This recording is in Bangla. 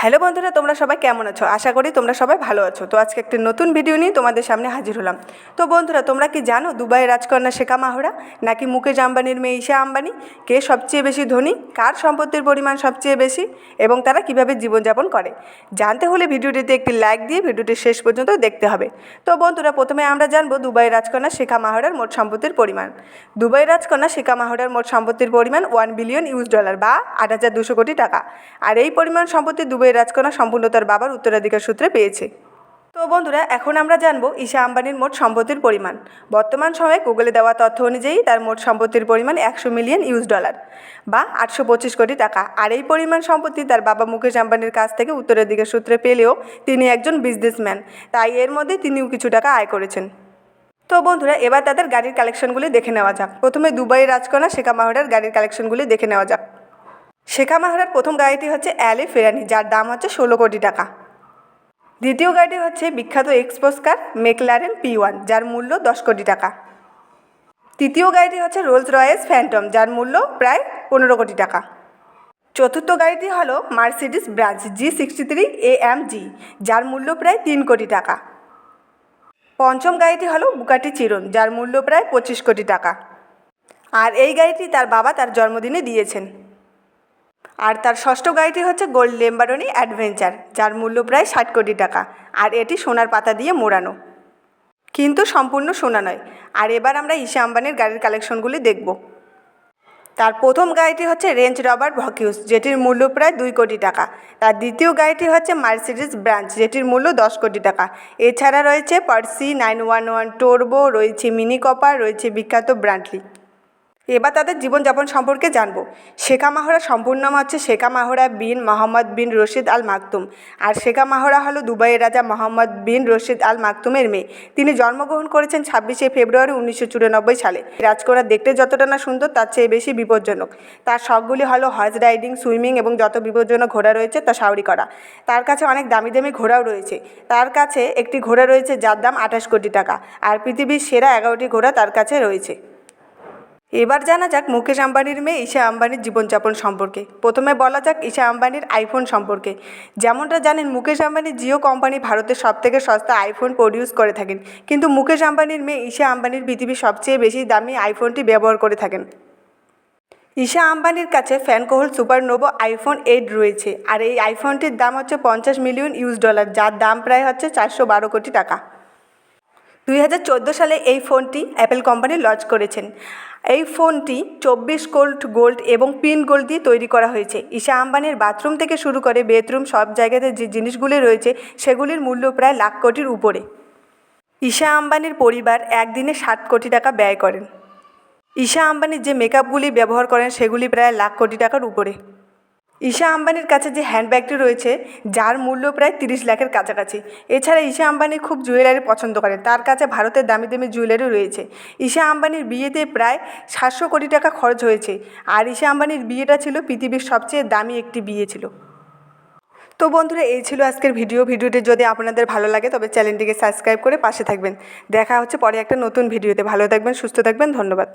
হ্যালো বন্ধুরা, তোমরা সবাই কেমন আছো? আশা করি তোমরা সবাই ভালো আছো। তো আজকে একটি নতুন ভিডিও নিয়ে তোমাদের সামনে হাজির হলাম। তো বন্ধুরা, তোমরা কি জানো দুবাইয়ের রাজকন্যা শেখা মাহরা নাকি মুকেশ আম্বানির মেয়ে ঈশা আম্বানি কে সবচেয়ে বেশি ধনী, কার সম্পত্তির পরিমাণ সবচেয়ে বেশি এবং তারা কিভাবে জীবনযাপন করে? জানতে হলে ভিডিওটিতে একটি লাইক দিয়ে ভিডিওটি শেষ পর্যন্ত দেখতে হবে। তো বন্ধুরা, প্রথমে আমরা জানবো দুবাইয়ের রাজকন্যা শেখা মাহরার মোট সম্পত্তির পরিমাণ। দুবাইয়ের রাজকন্যা শেখা মাহরার মোট সম্পত্তির পরিমাণ $1 বিলিয়ন বা ৮,২০০ কোটি টাকা। আর এই পরিমাণ সম্পত্তি দুবাইয়ের রাজকন্যা সম্পূর্ণ তার বাবার উত্তরাধিকার সূত্রে পেয়েছে। তো বন্ধুরা, এখন আমরা জানবো ঈশা আম্বানির মোট সম্পত্তির পরিমাণ। বর্তমান সময়ে গুগলে দেওয়া তথ্য অনুযায়ী তার মোট সম্পত্তির পরিমাণ $100 মিলিয়ন বা 825 কোটি টাকা। আর এই পরিমাণ সম্পত্তি তার বাবা মুকেশ আম্বানির কাছ থেকে উত্তরাধিকার সূত্রে পেলেও তিনি একজন বিজনেসম্যান, তাই এর মধ্যে তিনিও কিছু টাকা আয় করেছেন। তো বন্ধুরা, এবার তাদের গাড়ির কালেকশনগুলি দেখে নেওয়া যাক। প্রথমে দুবাইয়ের রাজকন্যা শেখা মাহরার গাড়ির কালেকশনগুলি দেখে নেওয়া যাক। শেখা মাহরার প্রথম গাড়িটি হচ্ছে অ্যালে ফেরানি, যার দাম হচ্ছে 16 কোটি টাকা। দ্বিতীয় গাড়িটি হচ্ছে বিখ্যাত এক্সপোর্টস কার ম্যাকলারেন P1, যার মূল্য 10 কোটি টাকা। তৃতীয় গাড়িটি হচ্ছে রোলস রয়েস ফ্যান্টম, যার মূল্য প্রায় 15 কোটি টাকা। চতুর্থ গাড়িটি হলো মার্সিডিস ব্রাঞ্চ G63 AMG, যার মূল্য প্রায় 3 কোটি টাকা। পঞ্চম গাড়িটি হলো বুগাটি চিরন, যার মূল্য প্রায় 25 কোটি টাকা। আর এই গাড়িটি তার বাবা তার জন্মদিনে দিয়েছেন। আর তার ষষ্ঠ গাড়িটি হচ্ছে গোল্ড ল্যাম্বরগিনি অ্যাডভেঞ্চার, যার মূল্য প্রায় 60 কোটি টাকা। আর এটি সোনার পাতা দিয়ে মোড়ানো, কিন্তু সম্পূর্ণ সোনা নয়। আর এবার আমরা ঈশা আম্বানির গাড়ির কালেকশনগুলি দেখব। তার প্রথম গাড়িটি হচ্ছে রেঞ্জ রভার ভকিউস, যেটির মূল্য প্রায় 2 কোটি টাকা। তার দ্বিতীয় গাড়িটি হচ্ছে মার্সিডিস ব্রাঞ্চ, যেটির মূল্য 10 কোটি টাকা। এছাড়া রয়েছে পার্সি 911 টোরবো, রয়েছে মিনি কপার, রয়েছে বিখ্যাত ব্রান্টলি। এবার তাদের জীবনযাপন সম্পর্কে জানবো। শেখা মাহরা সম্পূর্ণ নাম হচ্ছে শেখা মাহরা বিন মোহাম্মদ বিন রশিদ আল মাকতুম। আর শেখা মাহরা হলো দুবাইয়ের রাজা মোহাম্মদ বিন রশিদ আল মাকতুমের মেয়ে। তিনি জন্মগ্রহণ করেছেন 26শে ফেব্রুয়ারি 1994 সালে। রাজকন্যা দেখতে যতটা না সুন্দর, তার চেয়ে বেশি বিপজ্জনক। তার শখগুলি হলো হর্স রাইডিং, সুইমিং এবং যত বিপজ্জনক ঘোড়া রয়েছে তা সাউরি করা। তার কাছে অনেক দামি দামি ঘোড়াও রয়েছে। তার কাছে একটি ঘোড়া রয়েছে যার দাম 28 কোটি টাকা। আর পৃথিবীর সেরা 11টি ঘোড়া তার কাছে রয়েছে। এবার জানা যাক মুকেশ আম্বানির মেয়ে ঈশা আম্বানির জীবনযাপন সম্পর্কে। প্রথমে বলা যাক ঈশা আম্বানির আইফোন সম্পর্কে। যেমনটা জানেন, মুকেশ আম্বানি জিও কোম্পানি ভারতের সবথেকে সস্তা আইফোন প্রডিউস করে থাকেন, কিন্তু মুকেশ আম্বানির মেয়ে ঈশা আম্বানির পৃথিবীর সবচেয়ে বেশি দামি আইফোনটি ব্যবহার করে থাকেন। ঈশা আম্বানির কাছে ফ্যানকোহল সুপারনোভো আইফোন 8 রয়েছে। আর এই আইফোনটির দাম হচ্ছে $50 মিলিয়ন, যার দাম প্রায় হচ্ছে 412 কোটি টাকা। 2014 সালে এই ফোনটি অ্যাপেল কোম্পানি লঞ্চ করেছেন। এই ফোনটি 24 গোল্ড এবং পিন গোল্ড দিয়ে তৈরি করা হয়েছে। ঈশা আম্বানির বাথরুম থেকে শুরু করে বেডরুম সব জায়গাতে যে জিনিসগুলি রয়েছে সেগুলির মূল্য প্রায় লাখ কোটির উপরে। ঈশা আম্বানির পরিবার একদিনে 60 কোটি টাকা ব্যয় করেন। ঈশা আম্বানির যে মেকআপগুলি ব্যবহার করেন সেগুলি প্রায় লাখ কোটি টাকার উপরে। ঈশা আম্বানির কাছে যে হ্যান্ডব্যাগটি রয়েছে, যার মূল্য প্রায় 30 লাখের কাছাকাছি। এছাড়া ঈশা আম্বানি খুব জুয়েলারি পছন্দ করেন, তার কাছে ভারতের দামি দামি জুয়েলারি রয়েছে। ঈশা আম্বানির বিয়েতে প্রায় 700 কোটি টাকা খরচ হয়েছে। আর ঈশা আম্বানির বিয়েটা ছিল পৃথিবীর সবচেয়ে দামি একটি বিয়ে ছিল। তো বন্ধুরা, এই ছিল আজকের ভিডিওটি যদি আপনাদের ভালো লাগে তবে চ্যানেলটিকে সাবস্ক্রাইব করে পাশে থাকবেন। দেখা হচ্ছে পরে একটা নতুন ভিডিওতে। ভালো থাকবেন, সুস্থ থাকবেন, ধন্যবাদ।